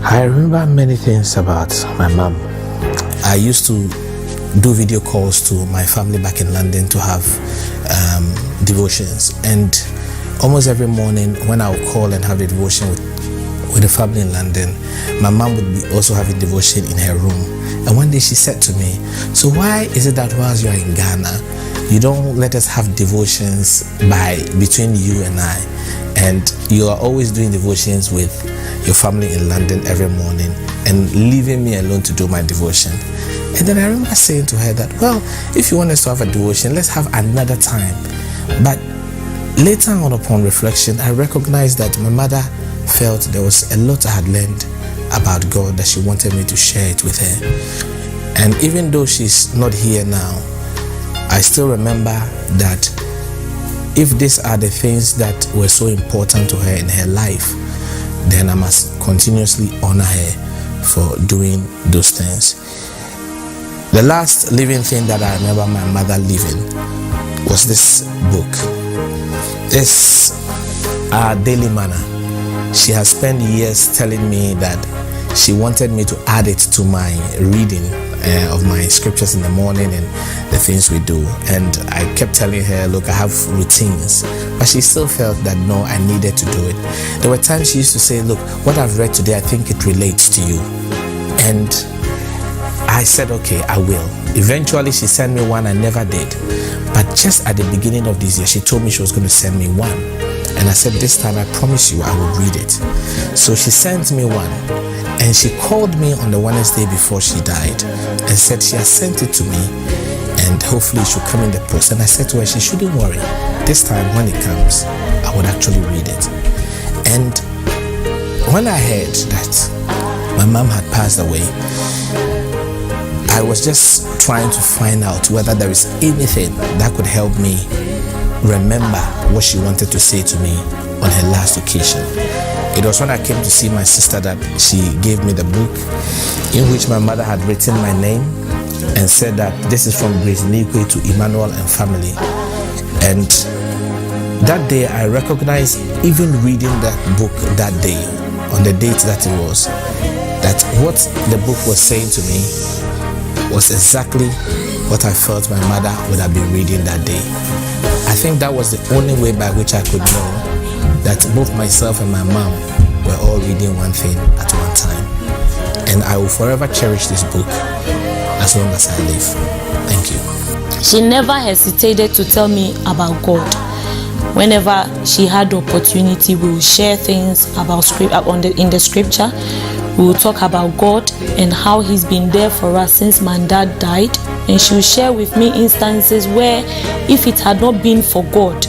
I remember many things about my mom. I used to do video calls to my family back in London to have devotions, and almost every morning when I would call and have a devotion with the family in London, my mom would be also having devotion in her room. And one day she said to me, "So why is it that whilst you are in Ghana, you don't let us have devotions between you and I, and you are always doing devotions with your family in London every morning and leaving me alone to do my devotion?" And then I remember saying to her that, well, if you want us to have a devotion, let's have another time. But later on, upon reflection, I recognized that my mother felt there was a lot I had learned about God that she wanted me to share it with her. And even though she's not here now, I still remember that if these are the things that were so important to her in her life, then I must continuously honor her for doing those things. The last living thing that I remember my mother leaving was this book. This Daily Manna. She has spent years telling me that she wanted me to add it to my reading of my scriptures in the morning and the things we do. And I kept telling her, look, I have routines. But she still felt that no, I needed to do it. There were times she used to say, look, what I've read today, I think it relates to you. And I said, okay, I will. Eventually, she sent me one. I never did. But just at the beginning of this year, she told me she was going to send me one. And I said, this time, I promise you, I will read it. So she sent me one. And she called me on the Wednesday before she died and said she has sent it to me and hopefully it should come in the post. And I said to her, she shouldn't worry. This time, when it comes, I would actually read it. And when I heard that my mom had passed away, I was just trying to find out whether there is anything that could help me remember what she wanted to say to me on her last occasion. It was when I came to see my sister that she gave me the book in which my mother had written my name and said that this is from Grace Nikwe to Emmanuel and family. And that day I recognized, even reading that book that day, on the date that it was, that what the book was saying to me was exactly what I felt my mother would have been reading that day. I think that was the only way by which I could know that both myself and my mom were all reading one thing at one time. And I will forever cherish this book as long as I live. Thank you. She never hesitated to tell me about God. Whenever she had opportunity, we would share things about in the scripture. We will talk about God and how He's been there for us since my dad died. And she will share with me instances where if it had not been for God,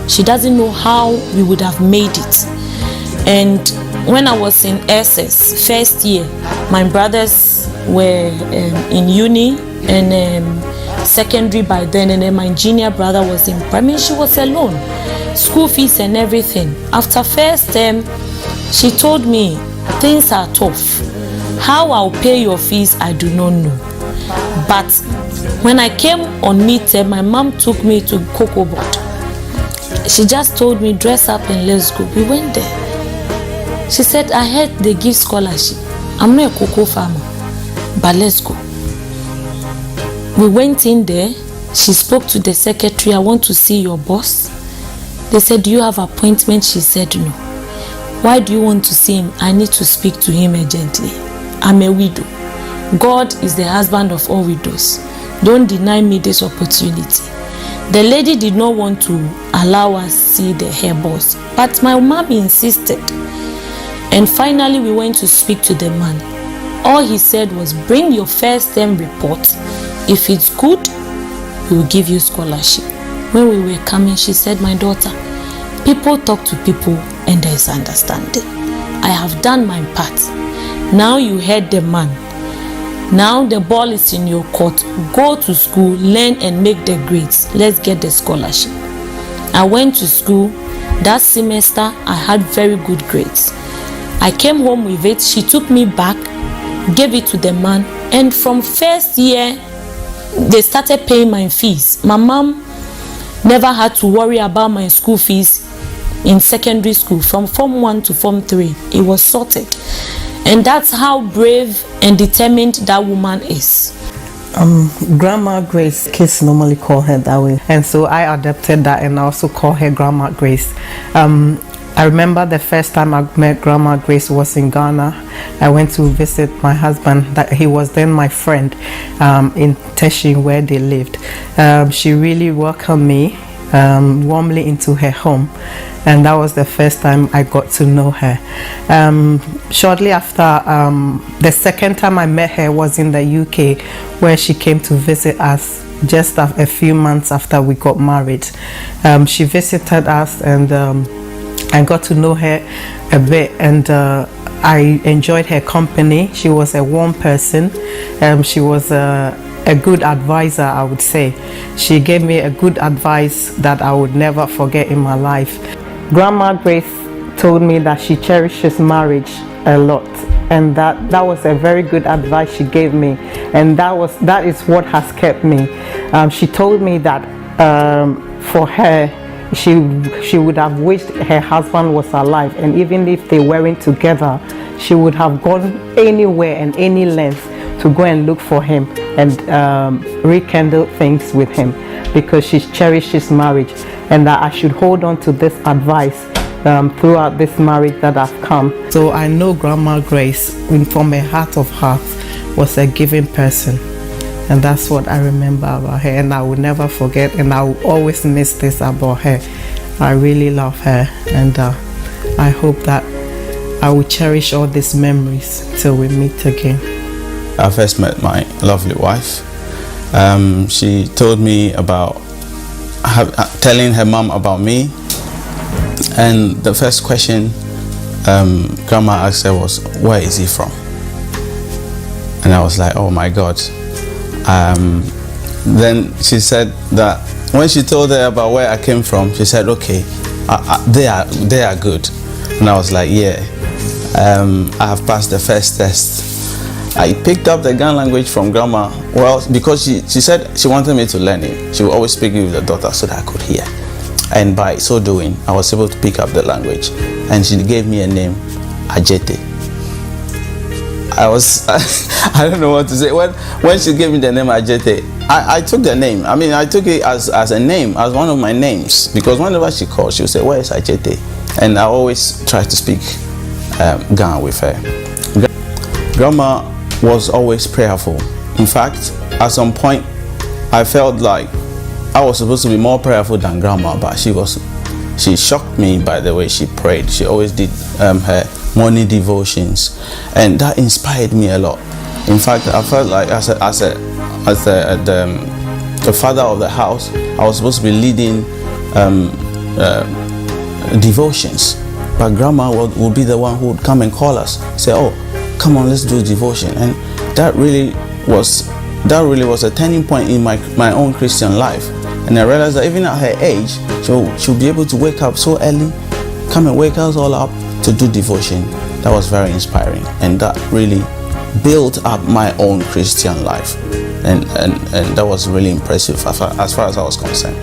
she doesn't know how we would have made it. And when I was in SS, first year, my brothers were in uni and secondary by then, and then my junior brother was in primary. She was alone, school fees and everything. After first term, she told me, things are tough. How I'll pay your fees, I do not know. But when I came on midterm, my mom took me to Cocoa Board. She just told me, dress up and let's go. We went there. She said, I heard they give scholarship. I'm not a cocoa farmer, but let's go. We went in there. She spoke to the secretary. I want to see your boss. They said, do you have appointment? She said, no. Why do you want to see him? I need to speak to him urgently. I'm a widow. God is the husband of all widows. Don't deny me this opportunity. The lady did not want to allow us see the hair boss, but my mom insisted. And finally we went to speak to the man. All he said was, bring your first term report. If it's good, we will give you scholarship. When we were coming, she said, my daughter, people talk to people and there is understanding. I have done my part. Now you heard the man. Now the ball is in your court. Go to school, learn and make the grades. Let's get the scholarship. I went to school. That semester, I had very good grades. I came home with it. She took me back, gave it to the man. And from first year, they started paying my fees. My mom never had to worry about my school fees in secondary school. From Form 1 to Form 3, it was sorted. And that's how brave and determined that woman is. Grandma Grace, kids normally call her that way, and so I adopted that and I also call her Grandma Grace. I remember the first time I met Grandma Grace was in Ghana. I went to visit my husband, that he was then my friend, in Teshin where they lived. She really welcomed me warmly into her home, and that was the first time I got to know her. Shortly after, the second time I met her was in the UK, where she came to visit us just a few months after we got married. She visited us, and I got to know her a bit, and I enjoyed her company. She was a warm person. She was a good advisor, I would say. She gave me a good advice that I would never forget in my life. Grandma Grace told me that she cherishes marriage a lot, and that was a very good advice she gave me, and that is what has kept me. She told me that for her, she would have wished her husband was alive, and even if they weren't together, she would have gone anywhere and any length to go and look for him and rekindle things with him, because she cherishes marriage, and that I should hold on to this advice throughout this marriage that I've come. So I know Grandma Grace, from her heart of hearts, was a giving person, and that's what I remember about her, and I will never forget, and I will always miss this about her. I really love her, and I hope that I will cherish all these memories till we meet again. I first met my lovely wife. She told me about telling her mom about me, and the first question Grandma asked her was, "Where is he from?" And I was like, "Oh my God." Then she said that when she told her about where I came from, she said, "Okay, they are good." And I was like, "Yeah, I have passed the first test." I picked up the Ghana language from Grandma, well, because she said she wanted me to learn it. She would always speak with the daughter so that I could hear. And by so doing, I was able to pick up the language. And she gave me a name, Ajete. I don't know what to say. When she gave me the name Ajete, I took the name. I mean, I took it as a name, as one of my names. Because whenever she called, she would say, "Where is Ajete?" And I always try to speak Ghana with her. Grandma was always prayerful. In fact, at some point, I felt like I was supposed to be more prayerful than Grandma, but she shocked me by the way she prayed. She always did her morning devotions, and that inspired me a lot. In fact, I felt like as the father of the house, I was supposed to be leading devotions, but Grandma would be the one who would come and call us, say, "Oh, come on, let's do devotion." And that really was a turning point in my own Christian life. And I realized that even at her age, she'll be able to wake up so early, come and wake us all up to do devotion. That was very inspiring, and that really built up my own Christian life, and that was really impressive as far as I was concerned.